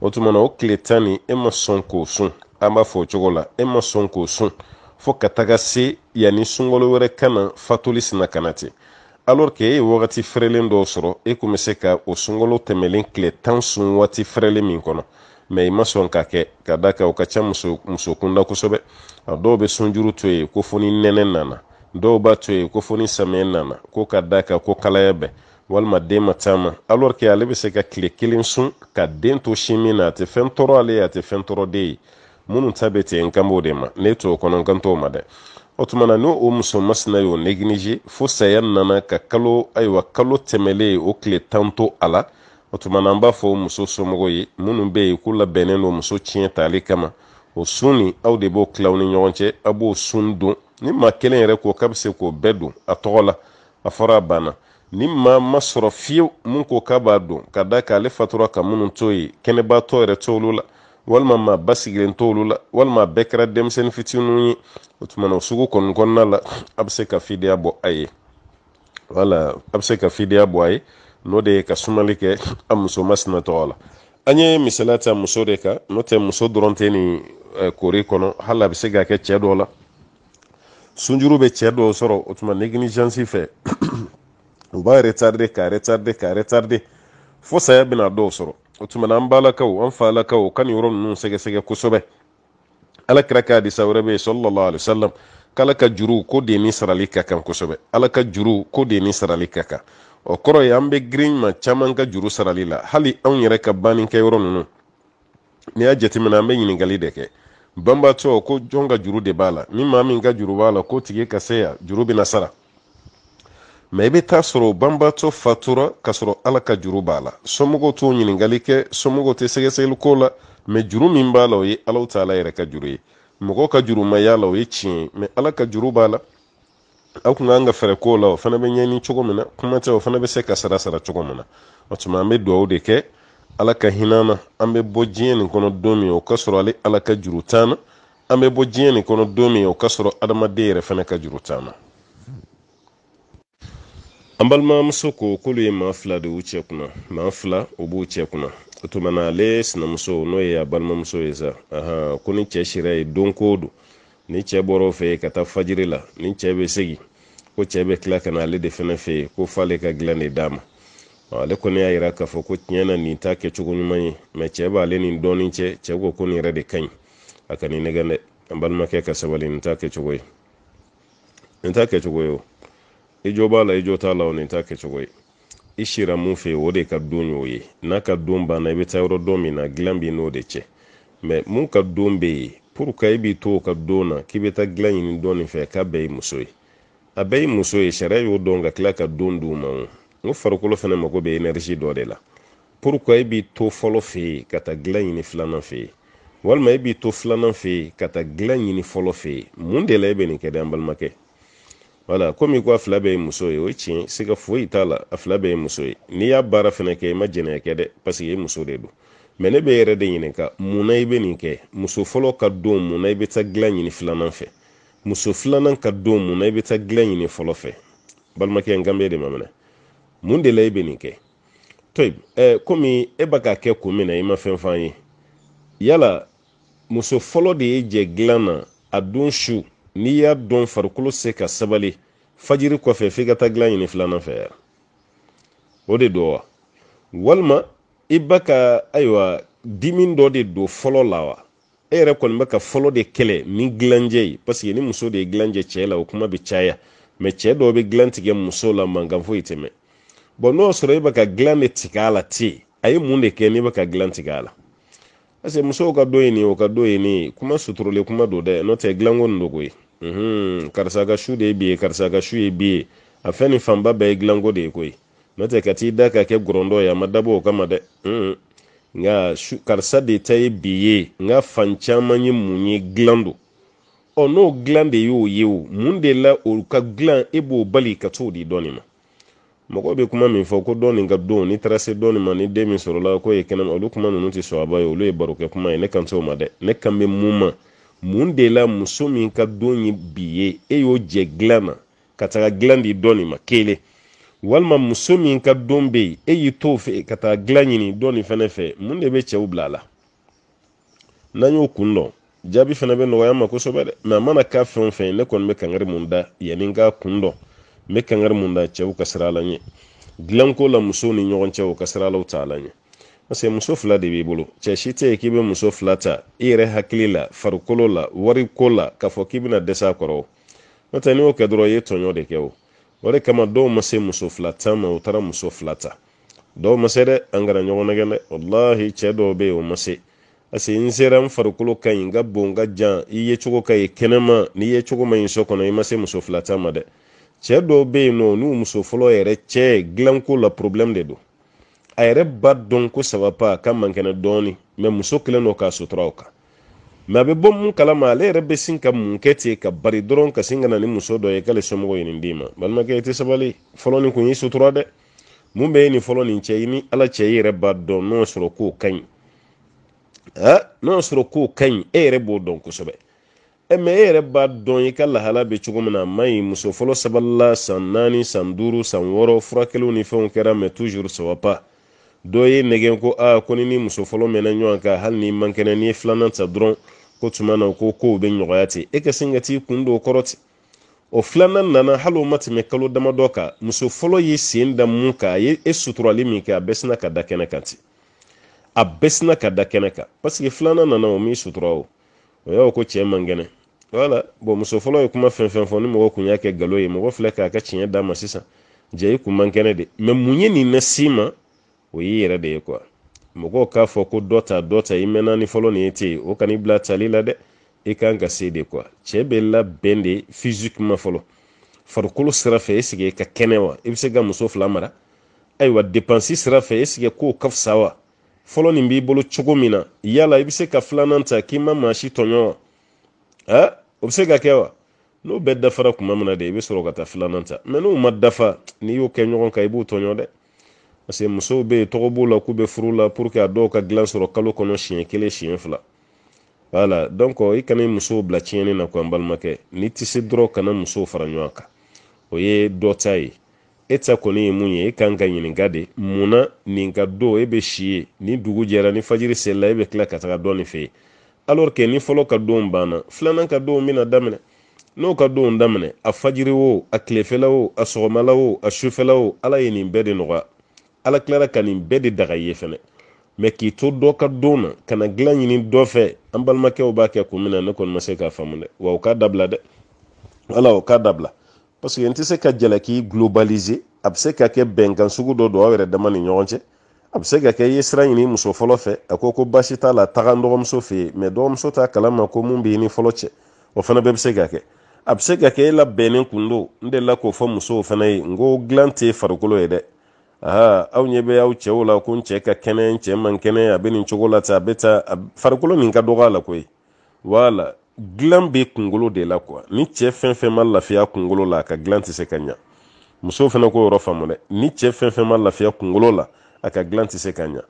otumana o kile tani ema sonko sun amba fo chogola ema sonko sun fo kataga se yani sungolo were kana fatuli sina kanati alors que wagati frelen do soro e kuma se ka o sungolo temelen kile tan sun wati frele min kono mais ima son ka ke kadaka o kacha muso kunda kusobe do be sunjuru toye ko foni nenen nana do ba toye ko foni samen nana ko kadaka ko kalayabe walma de matama alors que ale be se ka kile kilin sun ka dento shimina te fentoro ale ate fentoro de munun tabete en kambo de ma neto kono kanto ma de otumana no o muso masna yo neglige fo sayan nana ka kalo aywa kalo temele o kile tanto ala otumana mba fo muso somogo yi munun be kula beneno muso chien tali kama o suni aw de bo klawni nyonche abo sundu ni ma kelen yere ko kabse ko bedu atola afara bana ni ma masro fiu mun ko kabado kadaka le fatura ka munun toyi kene ba to yere tolula walma ma basigren tolula walma bekra demsen fitinu otumana sugu kon konnala abse ka fidia bo aye wala abse ka fidia bo aye no de ka sumalike amso masna tola anye misalata muso de ka no te muso doronte ni kori kono hala bise ga ke chedo la sunjuru be chedo soro otuma negligence fe ba retarde fo saya bina do soro otuma na mbala kaw an fala kaw kan yoron nun sege kusobe ala kraka di sawrabe sallallahu alaihi wasallam kala ka juru ko de ni saralika kan kusobe ala ka juru ko de ni saralika ka o koro yambe green ma chaman ka juru saralila hali an yere ka banin kay yoron nun ni a jetimina me yin gali de ke bamba to ko jonga juru de bala ni mami ga juru bala ko tige ka seya juru bi nasara maybe tasoro bamba to fatura kasoro ala ka juru bala somugo to yin gali ke somugo te sege selu kola me juru min bala o ye ala taala yere ka juru ye mugo ka juru ma yala o ye chin me ala ka juru bala akuna nga fere kola o fana be nyani chogomina kuma te o fana be se ka sara chogomina o tuma me do de ke ala ka hinana ambe bojien kono domi o kasoro ale ala ka juru tana ambe bojien kono domi o kasoro adama de fana ka juru tana ambal ma muso ko kulu ye mafla de uche kuna mafla obu uche kuna otumana le sina muso no ye abal ma muso yeza aha kuni che shire donkodu ni che boro fe kata fajiri la ni che be segi ko che be klaka na le de fena fe ko fale ka glane dama ale ko ne ayira ka fo ko nyana ni ta ke chugunu mai me che ba le ni doni che go ko ni rede kan aka ni ne gane ambal ma ke ka sabali ni ta ke chugoy ijo bala ijo tala woni ta ke chugoy ishira mun fe wode ka donyo ye na ka domba na be tawro domi na glambi no de che me mun ka dombe pour ka ibi to ka dona kibeta glani ni doni fe ka be musoy abey musoy shere yo donga kla ka dondu ma ngo farko lo fene mako be energy do de la pour ka ibi to folo fe kata glani ni flana fe walma ibi to flana fe kata glani ni folo fe mun de lebe ni ke dambal make wala komi ko aflabe musoy o chi siga foi tala aflabe musoy ni ya bara fene ke majene ke de parce que muso de do mene be yere de yin ka munay be ni ke muso folo ka do munay be ta glani ni flanan fe muso flanan ka do munay be ta glani ni folo fe balma ke ngambe de mamana mun de lebe ni ke toy komi e baka ke ko mina ima fen fanyi yala muso folo de je glana adun shu ni ya don farkulo se ka sabali fajiri ko fe figa taglan ni flana fe o de do walma ibaka aywa dimin do de do folo lawa ere kon baka folo de kele mi glanje parce que ni muso de glanje chela o kuma bi chaya me che do be glanti ge muso la manga fo iteme bon no soro ibaka glane tikala ti ay munde ke ni baka glanti gala ase muso ka doyini o ka doyini kuma suturule kuma do de no te glangon ndogoy karsa ga shu de bi karsa ga shu e bi afeni famba be glango de koy mate ka ti da ka ke gorondo ya madabo kama de nga karsa de tay biye nga fanchama nyi munyi glando ono glande yo munde la o ka glan ebo bali ka to di donima mako be kuma min fo ko doni nga do ni tracé doni ma ni de min soro la ko e kenam olu kuma no ti so abayo olu e baroke kuma ne kan to ma de ne kan be muma munde la musumi ka doni biye e yo je glana kata glandi doni ma kele walma musumi ka dombe e yi to fe kata glani ni doni fene fe munde be chew blala nanyo kundo jabi fene be no yama ko so be na mana ka fen fen ne kon me kangare munda yani ga kundo me kangare munda chew kasrala ni glanko la muso ni nyogon chew kasrala taala ni ase muso fla de be bolo che shite ki be muso flata ire haklila farkolo la wari kola ka fo kibina desa koro matani o kadro ye tonyo de kewo wore kama do mase muso flata ma utara muso flata do mase de angara nyogona gele wallahi che do be o mase ase inseram farkulo kan ga bonga jan iye chugo kay kenema ni ye chugo ma inso kono i mase muso flata ma de che do be no nu muso folo yere che glanko la problem de do ayre bad don ko sabapa kam mankene doni me muso kleno ka sutrauka ma be bom kala ma le rebe sinka mun kete ka bari doron ka singa na ni muso do e kale somo yin ndima balma ke te sabali folo ni kun yi sutura de mun be ni folo ni che ni ala che yire bad don no soro ko kan no soro ko kan e re bo don ko sobe e me e re bad don yi kala hala be chugumna mai muso folo saballa sanani sanduru sanworo furakelo ni fon kera me toujours sawapa doye negen ko koni ni muso folo mena nyoanka hal ni mankene ni flanan ta dron ko tumana ko be nyoyati e ka singati kundo koroti o flanan nana halo matime kalo dama doka muso folo yi sinda munka ye suturali mi ka besna ka dakene kanti a besna ka dakene ka parce que flanan nana o mi suturawo o yawo ko che mangene wala bo muso folo yi kuma fen fo ni mo kunya ke galo yi mo fleka ka chinya dama sisa je ku mankene de me munye ni nasima o yi yere de quoi mogo ka fo ko dota imena ni folo ni eti o kan ibla talila de e kan ga sede quoi chebe la bende physiquement folo farkulu sira fe esige ka kenewa ibse ga muso flamara aywa dépenser sira fe esige ko kafsawa folo ni mbi bolo chugumina yala ibse ka flananta kima mashi tonyo obse ga kewa no bedda fara kuma muna de ibe soro kata flananta meno madafa ni yo kenyon ka ibu tonyo de ase muso be togobo la ku be furu la pour que ado ka glan soro kalo kono chien kele chien fla voilà donc i kana muso bla chien na ko mbal make ni tisi dro kana muso faranyoaka o ye dotai eta koni munye i kan ganyin gade muna ninka do ebe chie ni dugu jera ni fajiri sella ebe kla kata do ni fe alors que ni folo ka do mbana flanan ka do mina damene no ka do ndamene a fajiri wo a klefela wo a sogomala wo a shufela wo ala yini bede noga ala klara kanin bedi daga yefene me ki to do ka dona kana glan yini do fe ambalma ke o ba ke ko mina ne kon mase ka famunde wa ka dabla de wala o ka dabla parce que enti se ka jela ki globaliser abse ka ke bengan sugu do do awere dama ni nyonche abse ka ke yesra yini muso folo fe akoko bashita la tagando muso fe me do muso ta kalama ko mun bi ni folo che o fana be se ka ke abse ka ke la benen kundo ndela ko fo muso fana ngo glante farkulo ede aw nyebe yaw cewla kun ce ka kenen ce man kenen abinin chocolate beta farkulo min ka dogala koy wala glam be kungulo de la quoi ni ce fen mal lafiya kungulo la ka glanti se kanya muso fena ko ro famule ni ce fen mal lafiya kungulo la aka glanti se kanya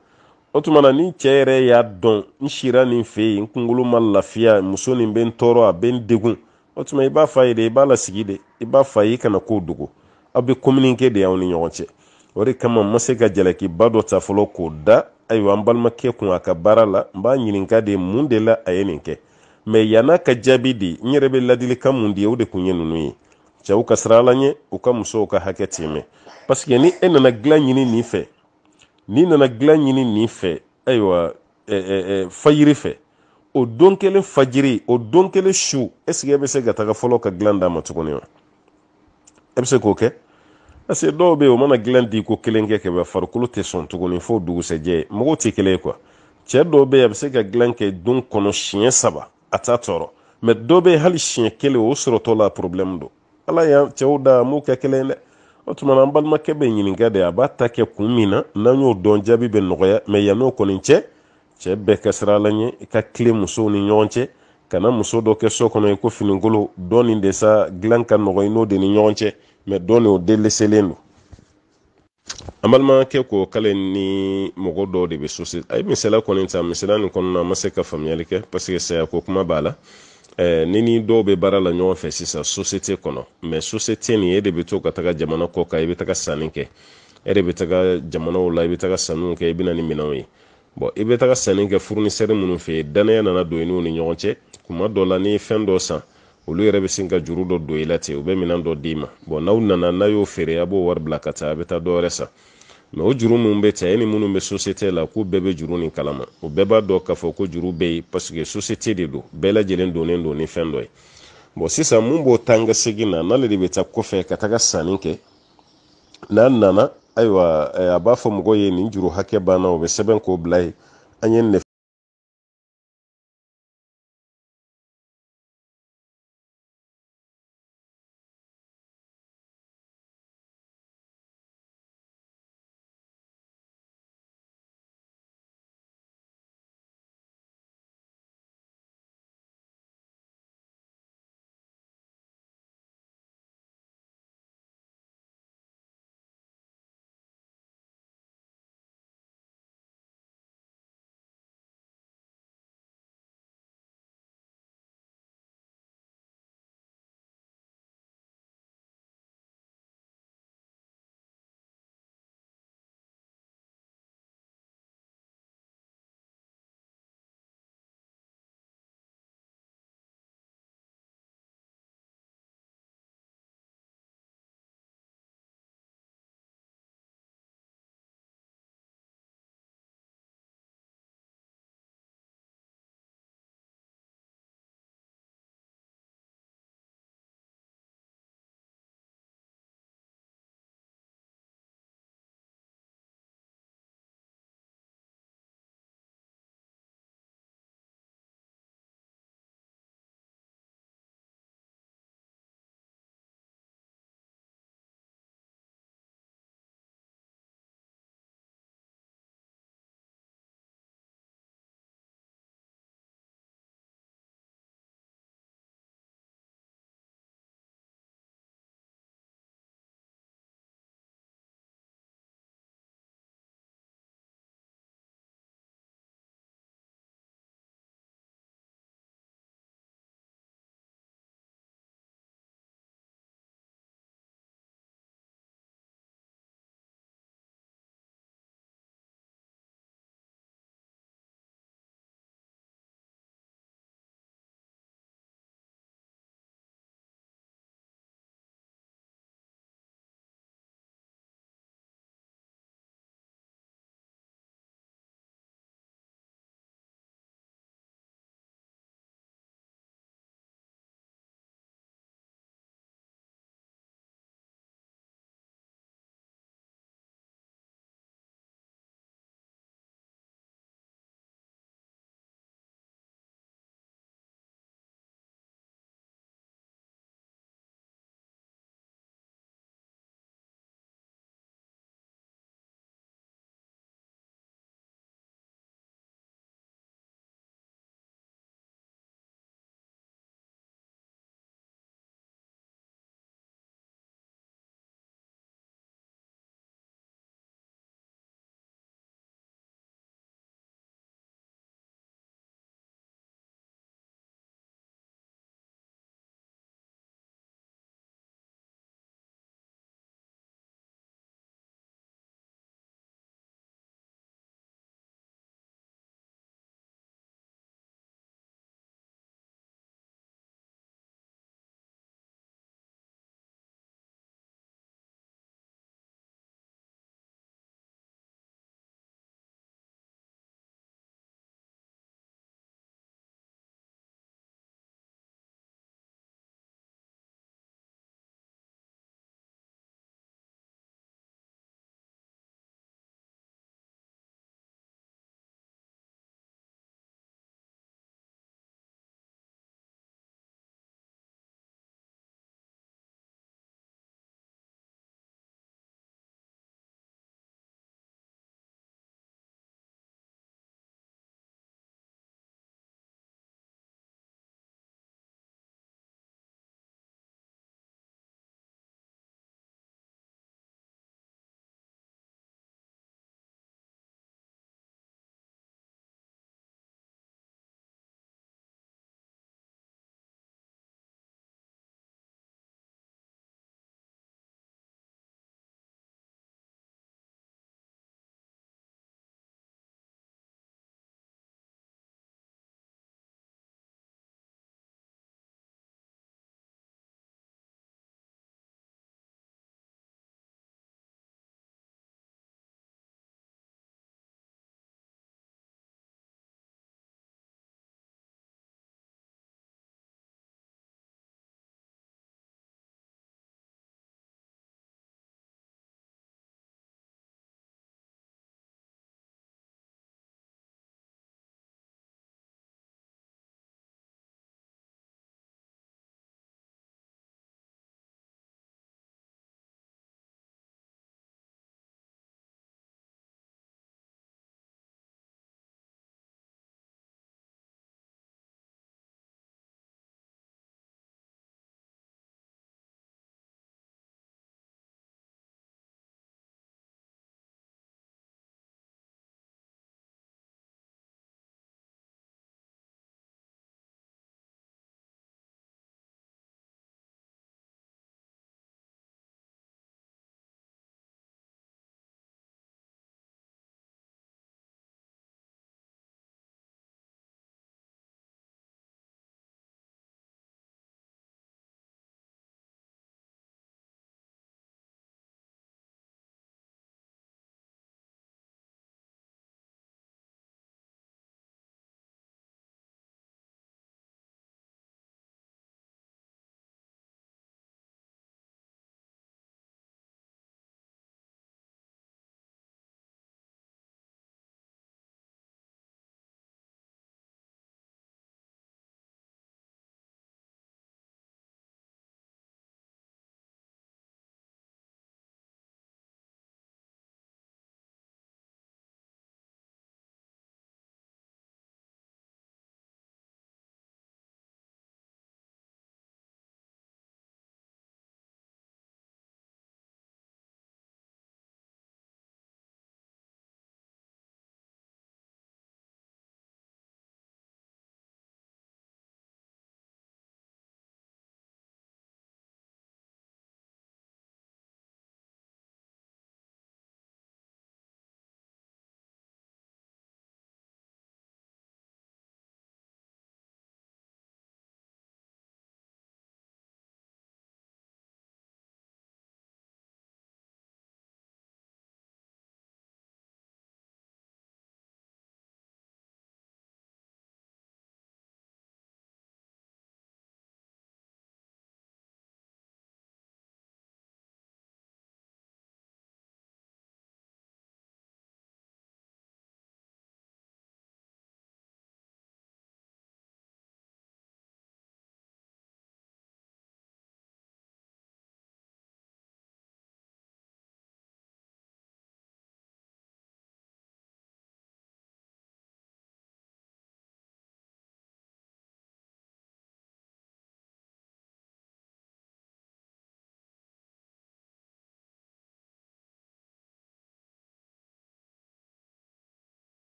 otumana ni cere ya don nshira ni fe kungulo mal lafiya muso ni ben toro a ben degun otuma iba faide iba la sigide iba fayi kana ko dugo abi communiquer de yaw ni nyonche ori kama mase ka jalaki bado ta folo ko da ayo ambalma ke kun aka barala mba nyininka de munde la ayeninke me yana ka jabidi nyerebe ladili kam mundi yewde kunye nunu chawu kasrala nye uka muso ka haketi me parce que ni enana glanyini ni fe ni nana glanyini ni fe ayo fajiri fe o donkele fajiri o donkele shu esige be se gata ka folo ka glanda matukuni ebse ko ke ase do be o mana glandi ko kelenge ke ba farkulo te son tuguni fo dugu se je mo ti kele quoi che do be abse ka glanke dun kono chien saba ata toro me do be hal chien kele o soro to la problem do ala ya che o da mo ka kele ne o tuma na an balimakɛ bɛ ɲininka de a b'a ta kɛ kun min na n'an y'o dɔn jaabi bɛ nɔgɔya mais yan'o kɔni cɛ cɛ bɛɛ ka sira la ɲɛ i ka tile musow ni ɲɔgɔn cɛ kana muso dɔ kɛ so kɔnɔ i ko finikolo dɔɔnin de sa dilan ka nɔgɔ i n'o de ni ɲɔgɔn cɛ mais dɔɔnin o deleselen don an balimakɛ ko k'ale ni mɔgɔ dɔw de bɛ société a ye misaliya kɔni ta misaliya nin kɔnɔna ma se ka faamuyali kɛ parce que saya ko kuma b'a la ni dɔw bɛ baara la ɲɔgɔn fɛ sisan société kɔnɔ mais société nin e de bɛ to ka taga jamana kɔ kan i bɛ taga sanni kɛ e de bɛ taga jamanaw la i bɛ taga sanniw kɛ i bɛ na ni minɛnw ye bon i bɛ taga sanni kɛ fournisseur minnu fɛ yen danaya nana don i n'u ni ɲɔgɔn cɛ kuma dɔ la ni fɛn dɔ san olu yɛrɛ bɛ sin ka juru dɔ don i la ten u bɛ minɛn dɔ d'i ma bon n'aw nana n'a y'o feere a b'o wari bila ka taa a bɛ taa dɔ wɛrɛ san mais o juru minnu bɛ ta e ni minnu bɛ société la k'u bɛɛ bɛ juru nin kalama o bɛɛ b'a dɔn k'a fɔ ko juru bɛ yen parce que société de don bɛɛ lajɛlen donnen don ni fɛn dɔ ye bon sisan mun b'o taa n ka segin na n'ale de bɛ taa kɔfɛ ka taga sanni kɛ n'a nana ayiwa a b'a fɔ mɔgɔw ye nin juru hakɛ banna o bɛ sɛbɛn k'o bila ye an ye